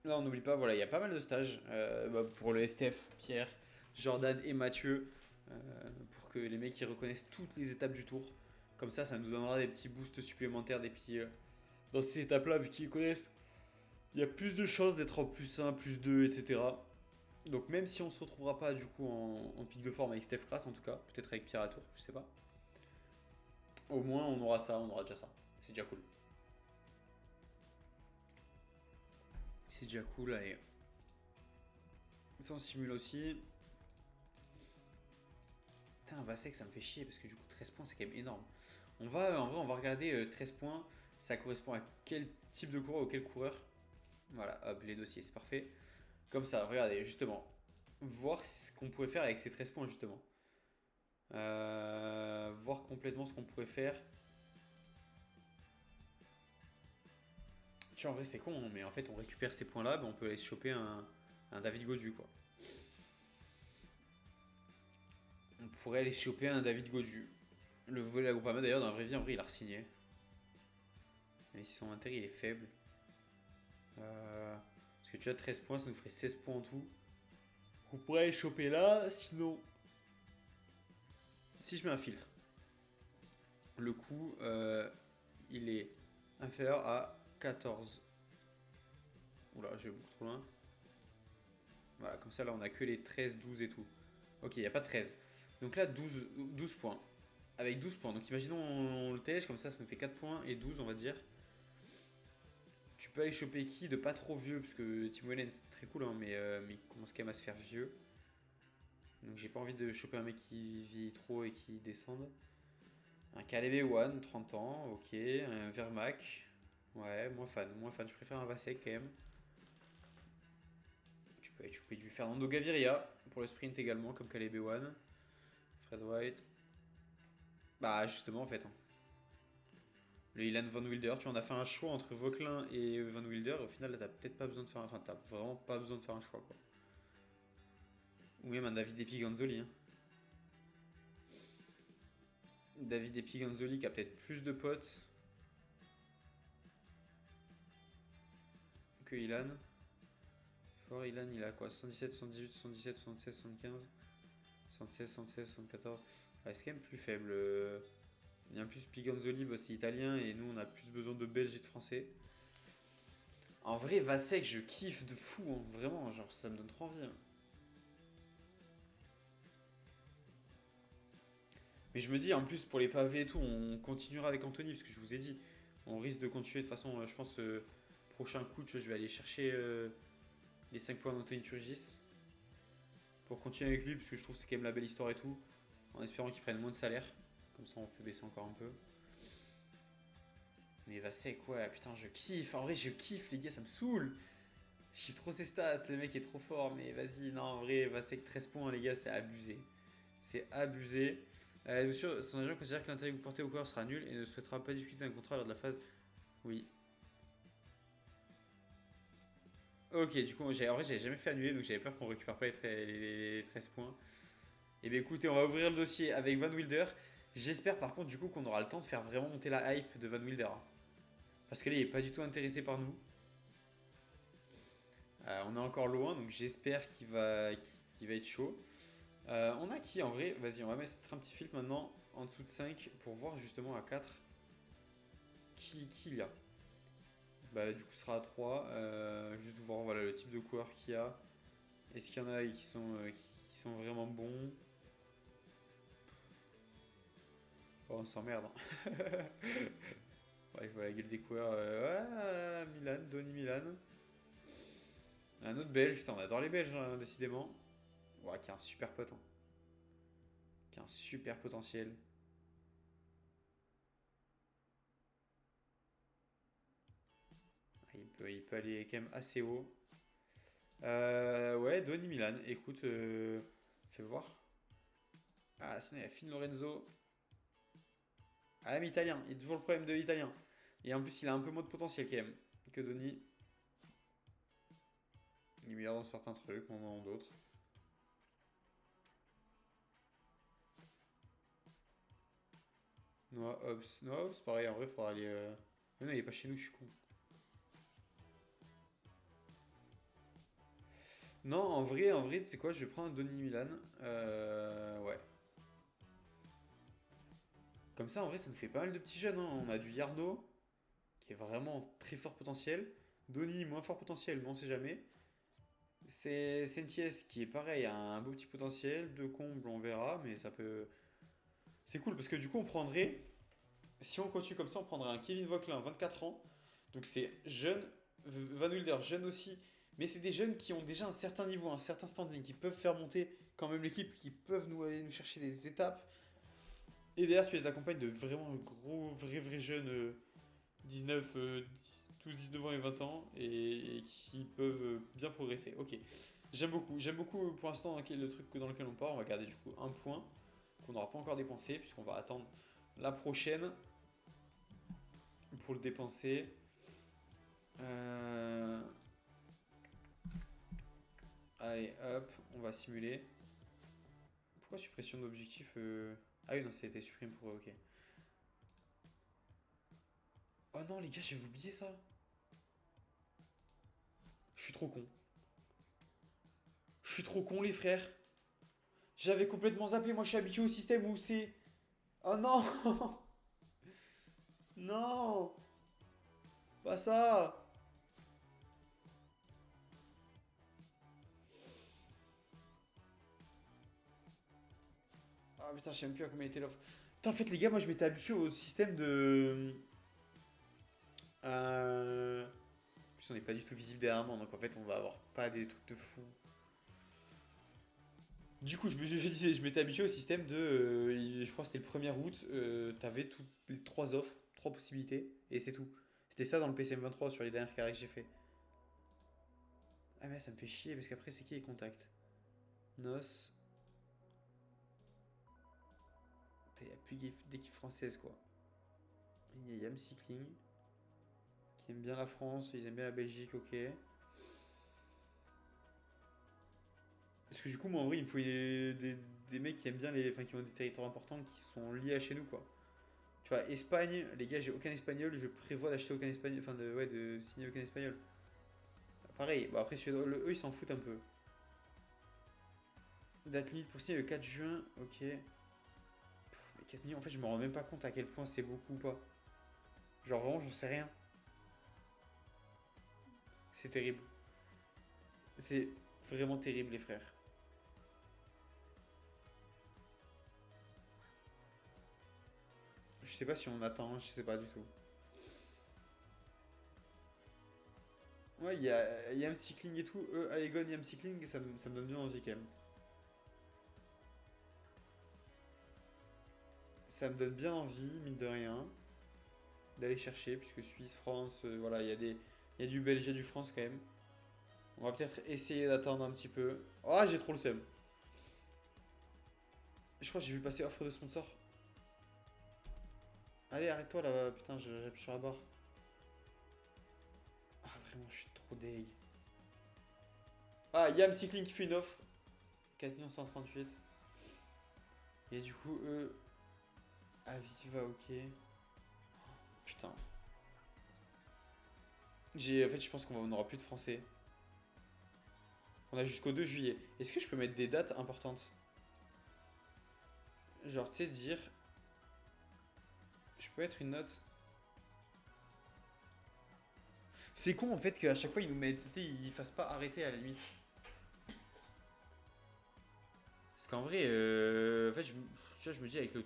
Là, on n'oublie pas, voilà, il y a pas mal de stages pour le STF, Pierre, Jordan et Mathieu, pour que les mecs ils reconnaissent toutes les étapes du tour. Comme ça nous donnera des petits boosts supplémentaires, des petits. Dans ces étapes-là, vu qu'ils connaissent, il y a plus de chances d'être en plus 1, plus 2, etc. Donc même si on se retrouvera pas du coup en pic de forme avec Steph Kras, en tout cas, peut-être avec Pierre Latour, je sais pas. Au moins on aura ça, on aura déjà ça. C'est déjà cool. C'est déjà cool, allez. Ça on simule aussi. Putain, Vasek, ça me fait chier parce que du coup 13 points c'est quand même énorme. En vrai, on va regarder 13 points. Ça correspond à quel type de coureur ou quel coureur. Voilà, hop, les dossiers, c'est parfait. Comme ça, regardez, justement. Voir ce qu'on pourrait faire avec ces 13 points, justement. Voir complètement ce qu'on pourrait faire. Tu vois, en vrai, c'est con, hein, mais en fait, on récupère ces points-là, ben, on peut aller se choper un David Godu, quoi. On pourrait aller choper un David Godu. Le volet à Groupama, d'ailleurs, dans la vraie vie, en vrai, il a re-signé. Mais si son intérêt il est faible. Parce que tu as 13 points, ça nous ferait 16 points en tout. On pourrait aller choper là, sinon. Si je mets un filtre, le coût il est inférieur à 14. Oula, je vais beaucoup trop loin. Voilà, comme ça là on a que les 13, 12 et tout. Ok, il n'y a pas de 13. Donc là 12 points. Avec 12 points. Donc imaginons on le tège, comme ça nous fait 4 points et 12 on va dire. Tu peux aller choper qui de pas trop vieux, parce que Tim Wellen c'est très cool, hein, mais il commence quand même à se faire vieux. Donc j'ai pas envie de choper un mec qui vit trop et qui descende. Un Caleb One, 30 ans, ok. Un Vermac. Ouais, moins fan, moins fan. Je préfère un Vasek quand même. Tu peux aller choper du Fernando Gaviria pour le sprint également, comme Caleb One. Fred White. Bah justement en fait. Le Ilan Van Wilder, tu en as fait un choix entre Vauquelin et Van Wilder. Au final, là, t'as peut-être pas besoin de faire. Enfin, t'as vraiment pas besoin de faire un choix, quoi. Ou même un David Epiganzoli. Hein. David Epiganzoli qui a peut-être plus de potes que Ilan. Fort Ilan, il a quoi? 77, 78, 77, 76, 75, 76, 76, 74. Ouais, c'est quand même plus faible. Il y a plus Piganzoli, bah, c'est italien et nous on a plus besoin de Belges et de Français. En vrai, Vasek, je kiffe de fou, hein. Vraiment, genre ça me donne trop envie. Hein. Mais je me dis, en plus, pour les pavés et tout, on continuera avec Anthony, parce que je vous ai dit, on risque de continuer. De toute façon, je pense, prochain coup, je vais aller chercher les 5 points d'Anthony Turgis pour continuer avec lui, parce que je trouve que c'est quand même la belle histoire et tout, en espérant qu'il prenne moins de salaire. Comme ça, on fait baisser encore un peu. Mais Vasek, ouais, putain, je kiffe. En vrai, je kiffe, les gars, ça me saoule. Je kiffe trop ses stats, le mec est trop fort, mais vas-y, non, en vrai, Vasek 13 points, les gars, c'est abusé. C'est abusé. Bien sûr, son agent considère que l'intérêt que vous portez au corps sera nul et ne souhaitera pas discuter d'un contrat lors de la phase. Oui. Ok, du coup, en vrai, j'avais jamais fait annuler, donc j'avais peur qu'on récupère pas les 13 points. Et bien écoutez, on va ouvrir le dossier avec Van Wilder. J'espère par contre, du coup, qu'on aura le temps de faire vraiment monter la hype de Van Wilder. Parce que là, il est pas du tout intéressé par nous. On est encore loin, donc j'espère qu'il va être chaud. On a qui en vrai? Vas-y, on va mettre un petit filtre maintenant en dessous de 5 pour voir justement à 4 qui il y a. Bah, du coup, ce sera à 3. Juste voir voilà, le type de coureur qu'il y a. Est-ce qu'il y en a qui sont vraiment bons? Oh, on s'emmerde. Hein. Ouais, je vois la gueule des coureurs. Milan, Donny Milan. Un autre belge, putain, on adore les belges, hein, décidément. Ouais, qui a un super pote. Hein. Qui a un super potentiel. Il peut aller quand même assez haut. Ouais, Donny Milan. Écoute, fais voir. Ah, sinon il y a Finn Lorenzo. Ah, mais italien. Il y a toujours le problème de l'italien. Et en plus, il a un peu moins de potentiel quand même que Donny. Il est meilleur dans certains trucs, moins dans d'autres. Noah Hobbs. Noah Hobbs, pareil, en vrai, il faudra aller. Mais non, il est pas chez nous, je suis con. Non, en vrai, tu sais quoi, je vais prendre un Donny Milan. Ouais. Comme ça, en vrai, ça nous fait pas mal de petits jeunes. Hein. On a du Yardo, qui est vraiment très fort potentiel. Donny, moins fort potentiel, mais on sait jamais. C'est Sentiès, qui est pareil, a un beau petit potentiel. De comble, on verra, mais ça peut. C'est cool, parce que du coup, on prendrait. Si on continue comme ça, on prendrait un Kevin Vauquelin, 24 ans. Donc c'est jeune. Van Wilder, jeune aussi. Mais c'est des jeunes qui ont déjà un certain niveau, un certain standing, qui peuvent faire monter quand même l'équipe, qui peuvent aller nous chercher des étapes. Et derrière, tu les accompagnes de vraiment gros, vrais jeunes 19, 12, 19 ans et 20 ans et qui peuvent bien progresser. Ok, j'aime beaucoup pour l'instant le truc dans lequel on part. On va garder du coup un point qu'on n'aura pas encore dépensé puisqu'on va attendre la prochaine pour le dépenser. Allez, hop, on va simuler. Pourquoi suppression d'objectif Ah oui, non, c'était supprimé pour. Ok. Oh non, les gars, j'avais oublié ça. Je suis trop con. Je suis trop con, les frères. J'avais complètement zappé. Moi, je suis habitué au système où c'est. Oh non. Non. Pas ça. Ah putain, je sais même plus à combien était l'offre. Putain, en fait, les gars, moi, je m'étais habitué au système de. En plus, on n'est pas du tout visible derrière moi, donc en fait, on va avoir pas des trucs de fou. Du coup, je m'étais habitué au système de. Je crois que c'était le 1er août, t'avais toutes les 3 offres, 3 possibilités, et c'est tout. C'était ça dans le PCM23 sur les dernières carrés que j'ai fait. Ah, mais là, ça me fait chier parce qu'après, c'est qui les contacts? Nos. Il n'y a plus d'équipe française quoi. Il y a Yam Cycling qui aime bien la France, ils aiment bien la Belgique, ok. Parce que du coup, moi en vrai, il me faut des mecs qui aiment bien les. Enfin, qui ont des territoires importants qui sont liés à chez nous quoi. Tu vois, Espagne, les gars, j'ai aucun espagnol, je prévois d'acheter aucun espagnol. Enfin, ouais, de signer aucun espagnol. Pareil, bon après, eux ils s'en foutent un peu. Date limite pour signer le 4 juin, ok. Mais 4 millions, en fait, je me rends même pas compte à quel point c'est beaucoup ou pas. Genre vraiment, j'en sais rien. C'est terrible. C'est vraiment terrible, les frères. Je sais pas si on attend, je sais pas du tout. Ouais, il y a Yam Cycling et tout. Aegon Yam Cycling, ça me donne bien envie quand même. Ça me donne bien envie, mine de rien, d'aller chercher, puisque Suisse, France, voilà, il y a du Belge et du France quand même. On va peut-être essayer d'attendre un petit peu. Oh, j'ai trop le seum. Je crois que j'ai vu passer offre de sponsor. Allez, arrête-toi là, putain, j'appuie sur la barre. Ah, vraiment, je suis trop deg. Ah, Yam Cycling qui fait une offre. 4 138. Et du coup, eux. Aviva, ok. Putain. En fait, je pense qu'on n'aura plus de français. On a jusqu'au 2 juillet. Est-ce que je peux mettre des dates importantes? Genre, tu sais, dire. Je peux mettre une note. C'est con en fait qu'à chaque fois ils nous mettent. Tu sais, ils fassent pas arrêter à la limite. Parce qu'en vrai, en fait, tu vois, je me dis avec le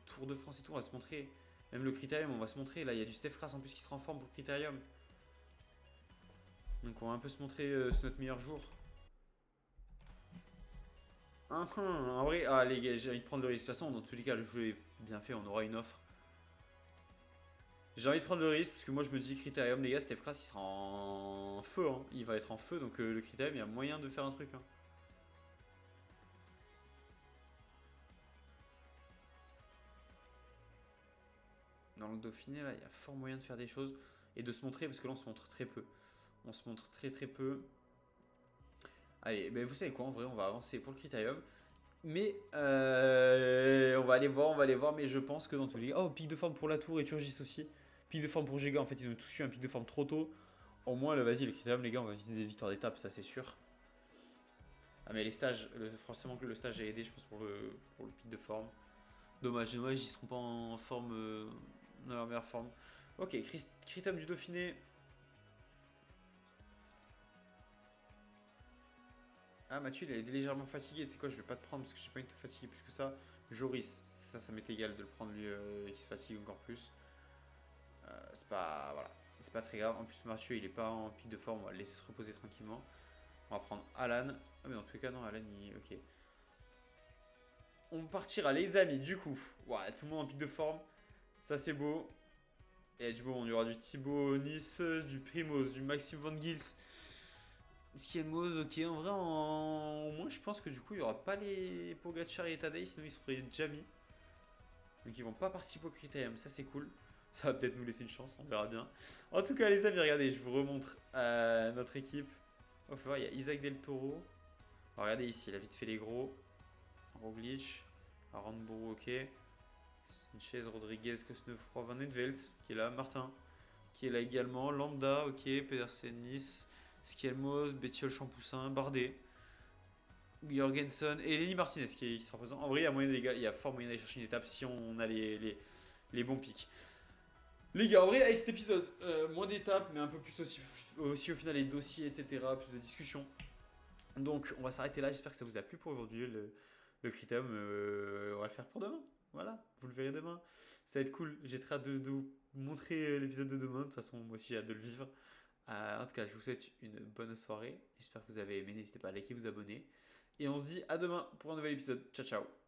Tour de France et tout, on va se montrer. Même le Critérium, on va se montrer. Là, il y a du Steph Kras en plus qui sera en forme pour le Critérium. Donc on va un peu se montrer sur notre meilleur jour. En vrai, ah les gars, j'ai envie de prendre le risque. De toute façon, dans tous les cas, le jeu est bien fait, on aura une offre. J'ai envie de prendre le risque parce que moi je me dis Critérium, les gars, Steph Kras il sera en feu. Hein. Il va être en feu, donc le Critérium, il y a moyen de faire un truc. Hein. Dans le Dauphiné, là, il y a fort moyen de faire des choses et de se montrer parce que là, on se montre très peu. On se montre très très peu. Allez, ben vous savez quoi, en vrai, on va avancer pour le Critérium. Mais on va aller voir, mais je pense que dans tous les cas. Oh, pic de forme pour la tour et Turgis aussi. Pic de forme pour Giga, en fait, ils ont tous eu un pic de forme trop tôt. Au moins, là, vas-y, le Critérium, les gars, on va viser des victoires d'étape, ça c'est sûr. Ah, mais les stages, forcément que le stage a aidé, je pense, pour le pic de forme. Dommage, dommage, ils seront pas en forme, dans leur meilleure forme. Ok, Critérium du Dauphiné. Ah, Mathieu, il est légèrement fatigué. Tu sais quoi, je vais pas te prendre parce que j'ai pas envie de te fatiguer plus que ça. Joris, ça m'est égal de le prendre lui qui se fatigue encore plus. C'est pas. Voilà. C'est pas très grave. En plus, Mathieu, il est pas en pic de forme. On va le laisser se reposer tranquillement. On va prendre Alan. Ah, mais dans tous les cas, non, Alan, il. Ok. On partira, les amis, du coup. Ouais, tout le monde en pic de forme. Ça, c'est beau. Et du coup, on y aura du Thibaut Nice, du Primoz, du Maxime Van Gils. Skelmos, ok, en vrai, au moins, je pense que du coup, il n'y aura pas les Pogacar et Tadej, sinon ils seraient déjà mis. Donc, ils vont pas participer au critérium, ça c'est cool. Ça va peut-être nous laisser une chance, on verra bien. En tout cas, les amis, regardez, je vous remontre notre équipe. On va voir, il y a Isaac Del Toro. Alors, regardez ici, il a vite fait les gros. Roglic, Aranburu, ok. Sanchez, Rodriguez, Cosnefroy, Van Edveld, qui est là. Martin, qui est là également. Lambda, ok. Pedersen, Nice. Skelmos, Bettiol, Champoussin, Bardet, Jorgensen et Lenny Martinez qui sera présent. En vrai, il y a moyen, les gars, il y a fort moyen d'aller chercher une étape si on a les bons pics. Les gars, en vrai, avec cet épisode, moins d'étapes, mais un peu plus aussi au final les dossiers, etc., plus de discussions. Donc, on va s'arrêter là. J'espère que ça vous a plu pour aujourd'hui. Le critérium, on va le faire pour demain. Voilà, vous le verrez demain. Ça va être cool. J'ai très hâte de vous montrer l'épisode de demain. De toute façon, moi aussi, j'ai hâte de le vivre. En tout cas, je vous souhaite une bonne soirée. J'espère que vous avez aimé. N'hésitez pas à liker, vous abonner. Et on se dit à demain pour un nouvel épisode. Ciao, ciao.